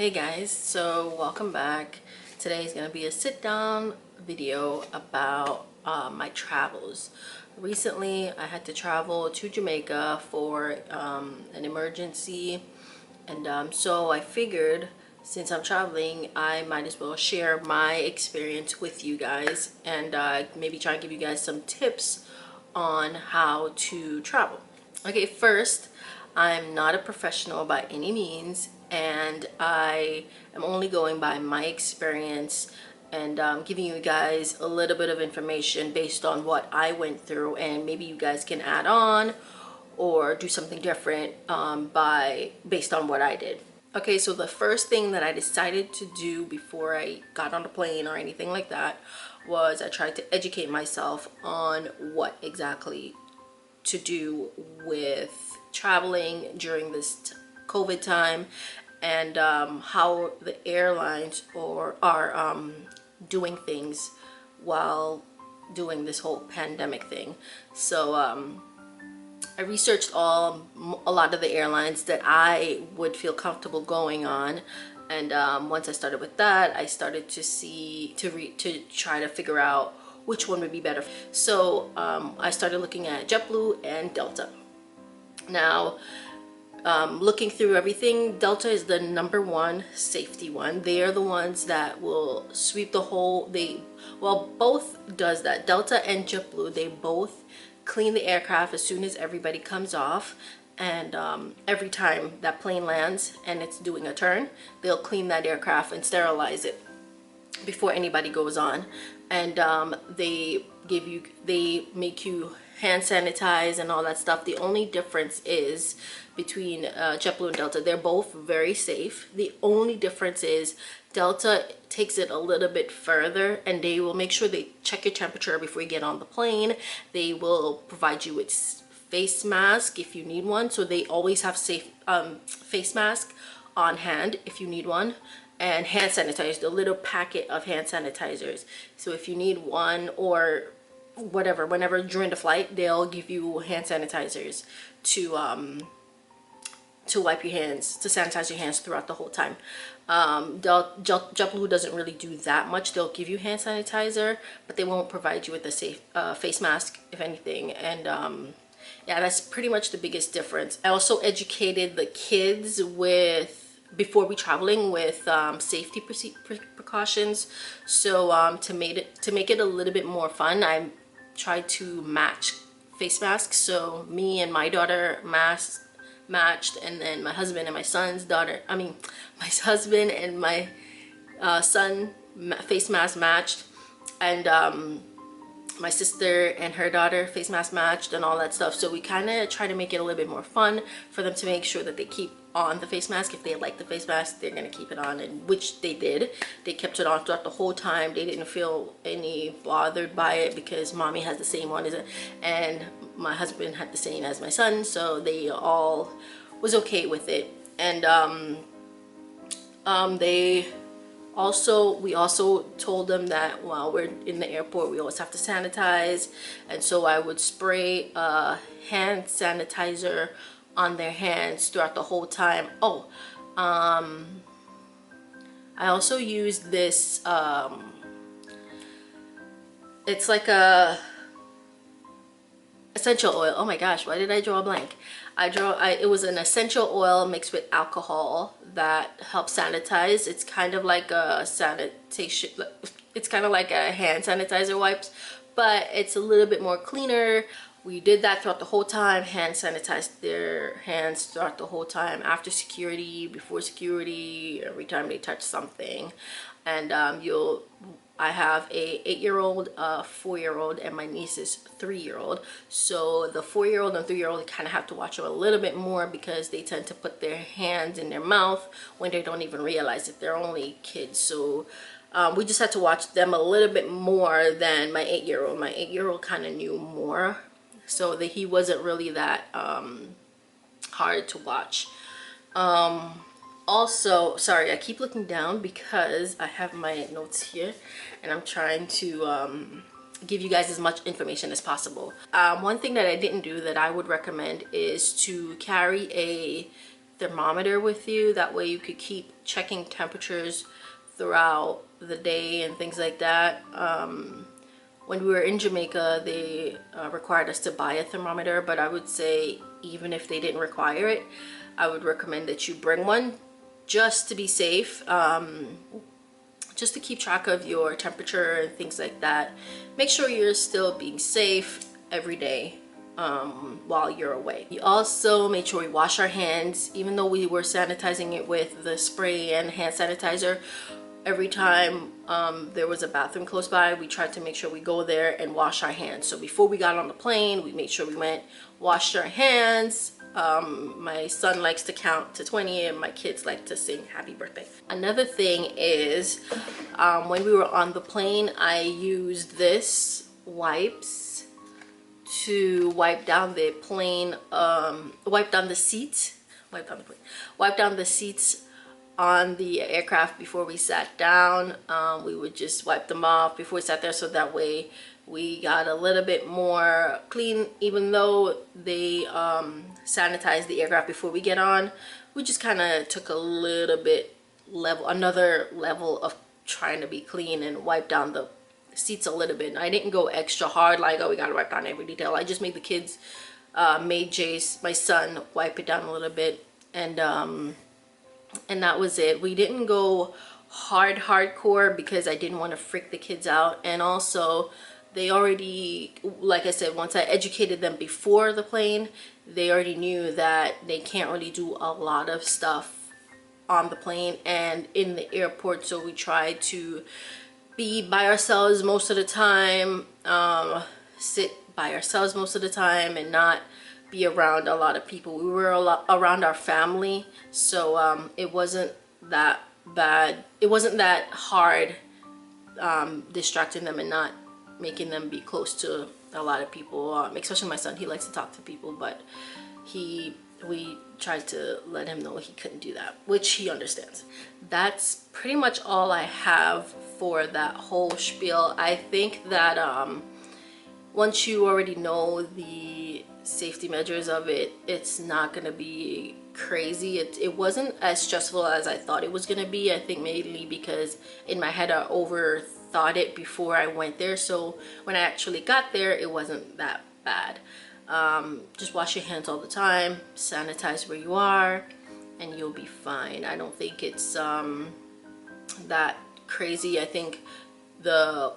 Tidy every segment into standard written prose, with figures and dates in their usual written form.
Hey guys, so welcome back. Today is going to be a sit down video about my travels. Recently I had to travel to Jamaica for an emergency, and so I figured since I'm traveling I might as well share my experience with you guys and maybe try and give you guys some tips on how to travel. Okay, first, I'm not a professional by any means, and I am only going by my experience and giving you guys a little bit of information based on what I went through, and maybe you guys can add on or do something different based on what I did. Okay, so the first thing that I decided to do before I got on the plane or anything like that was I tried to educate myself on what exactly to do with traveling during this COVID time, and how the airlines are doing things while doing this whole pandemic thing. So I researched a lot of the airlines that I would feel comfortable going on, and once I started with that, I started to try to figure out which one would be better. So I started looking at JetBlue and Delta. Now, looking through everything, Delta is the #1 safety one. They are the ones that will sweep the whole, both does that. Delta and JetBlue, they both clean the aircraft as soon as everybody comes off, and every time that plane lands and it's doing a turn, they'll clean that aircraft and sterilize it before anybody goes on. And they make you hand sanitize and all that stuff. The only difference is between JetBlue and Delta, they're both very safe. The only difference is Delta takes it a little bit further, and they will make sure they check your temperature before you get on the plane. They will provide you with face mask if you need one, so they always have face mask on hand if you need one, and hand sanitizers, the little packet of hand sanitizers. So if you need one or whatever, whenever during the flight, they'll give you hand sanitizers to wipe your hands, to sanitize your hands throughout the whole time. JetBlue doesn't really do that much. They'll give you hand sanitizer, but they won't provide you with a safe face mask, if anything. And yeah, that's pretty much the biggest difference. I also educated the kids before we traveling with safety precautions. So to make it a little bit more fun, I tried to match face masks. So me and my daughter matched, and then my husband and my son's daughter, my husband and my son face mask matched, and my sister and her daughter face mask matched, and all that stuff. So we kind of try to make it a little bit more fun for them, to make sure that they keep on the face mask. If they like the face mask, they're gonna keep it on, and which they did. They kept it on throughout the whole time. They didn't feel any bothered by it because mommy has the same one and my husband had the same as my son, so they all was okay with it. And we also told them that while we're in the airport, we always have to sanitize, and so I would spray hand sanitizer on their hands throughout the whole time. I also used this it's like a essential oil. Oh my gosh, why did I draw a blank? It was an essential oil mixed with alcohol that helps sanitize. It's kind of like a sanitation, it's kind of like a hand sanitizer wipes, but it's a little bit more cleaner. We did that throughout the whole time. Hand sanitized their hands throughout the whole time, after security, before security, every time they touch something. And I have a 8-year-old, a 4-year-old, and my niece's 3-year-old. So the 4-year-old and 3-year-old kind of have to watch them a little bit more, because they tend to put their hands in their mouth when they don't even realize it. They're only kids. So we just had to watch them a little bit more than my 8-year-old. My 8-year-old kind of knew more, so that he wasn't really that hard to watch. Also, sorry, I keep looking down because I have my notes here and I'm trying to give you guys as much information as possible. One thing that I didn't do that I would recommend is to carry a thermometer with you. That way you could keep checking temperatures throughout the day and things like that. When we were in Jamaica, they required us to buy a thermometer, but I would say even if they didn't require it, I would recommend that you bring one just to be safe, just to keep track of your temperature and things like that. Make sure you're still being safe every day while you're away. We also made sure we wash our hands, even though we were sanitizing it with the spray and hand sanitizer. Every time there was a bathroom close by, we tried to make sure we go there and wash our hands. So before we got on the plane, we made sure we went, washed our hands. My son likes to count to 20 and my kids like to sing happy birthday. Another thing is when we were on the plane, I used this wipes to wipe down the plane, wipe down the seats on the aircraft before we sat down. We would just wipe them off before we sat there, so that way we got a little bit more clean. Even though they sanitized the aircraft before we get on, we just kind of took a little bit another level of trying to be clean and wipe down the seats a little bit. And I didn't go extra hard like, oh, we gotta wipe down every detail. I just made the kids, made Jace, my son, wipe it down a little bit, and that was it. We didn't go hardcore because I didn't want to freak the kids out. And also they already, like I said, once I educated them before the plane, they already knew that they can't really do a lot of stuff on the plane and in the airport. So we tried to be by ourselves most of the time, sit by ourselves most of the time, and not be around a lot of people. We were around our family, so it wasn't that bad. It wasn't that hard distracting them and not making them be close to a lot of people, especially my son. He likes to talk to people, but we tried to let him know he couldn't do that, which he understands. That's pretty much all I have for that whole spiel. I think that once you already know the safety measures of it, it's not gonna be crazy. It wasn't as stressful as I thought it was gonna be. I think mainly because in my head I overthought it before I went there, so when I actually got there, it wasn't that bad. Just wash your hands all the time, sanitize where you are, and you'll be fine. I don't think it's that crazy. I think the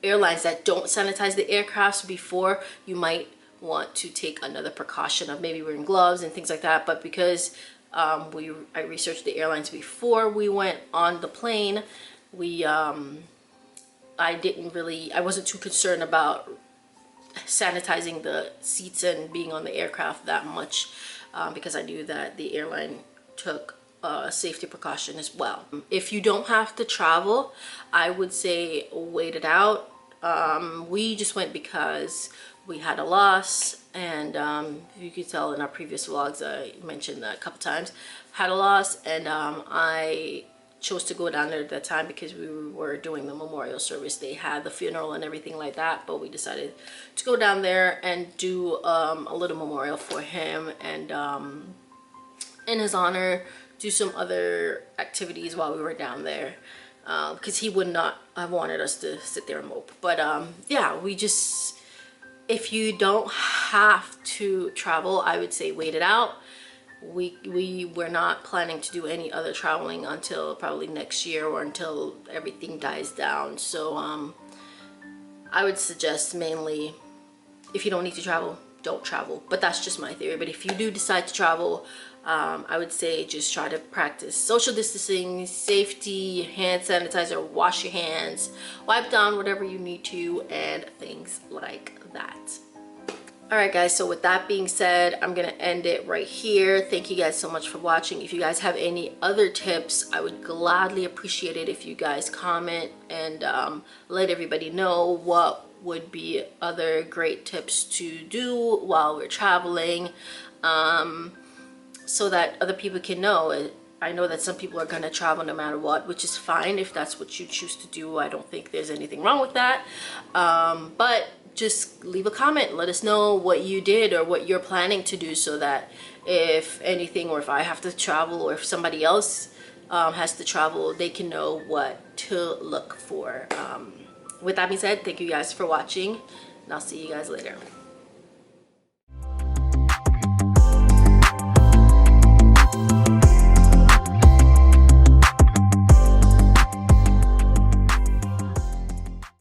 airlines that don't sanitize the aircrafts before, you might want to take another precaution of maybe wearing gloves and things like that. But because I researched the airlines before we went on the plane, I wasn't too concerned about sanitizing the seats and being on the aircraft that much, because I knew that the airline took a safety precaution as well. If you don't have to travel, I would say wait it out. We just went because we had a loss, and you could tell in our previous vlogs, I mentioned that a couple times, had a loss, and I chose to go down there at that time because we were doing the memorial service. They had the funeral and everything like that, but we decided to go down there and do a little memorial for him, and in his honor, do some other activities while we were down there, because he would not have wanted us to sit there and mope. But yeah, if you don't have to travel, I would say wait it out. We were not planning to do any other traveling until probably next year, or until everything dies down. So I would suggest, mainly, if you don't need to travel, don't travel. But that's just my theory. But if you do decide to travel, I would say just try to practice social distancing, safety, hand sanitizer, wash your hands, wipe down whatever you need to, and things like that. All right, guys, so with that being said, I'm gonna end it right here. Thank you guys so much for watching. If you guys have any other tips, I would gladly appreciate it if you guys comment and let everybody know what would be other great tips to do while we're traveling, so that other people can know. I know that some people are gonna travel no matter what, which is fine if that's what you choose to do. I don't think there's anything wrong with that, but just leave a comment. Let us know what you did or what you're planning to do, so that if anything, or if I have to travel, or if somebody else has to travel, they can know what to look for. With that being said, thank you guys for watching, and I'll see you guys later.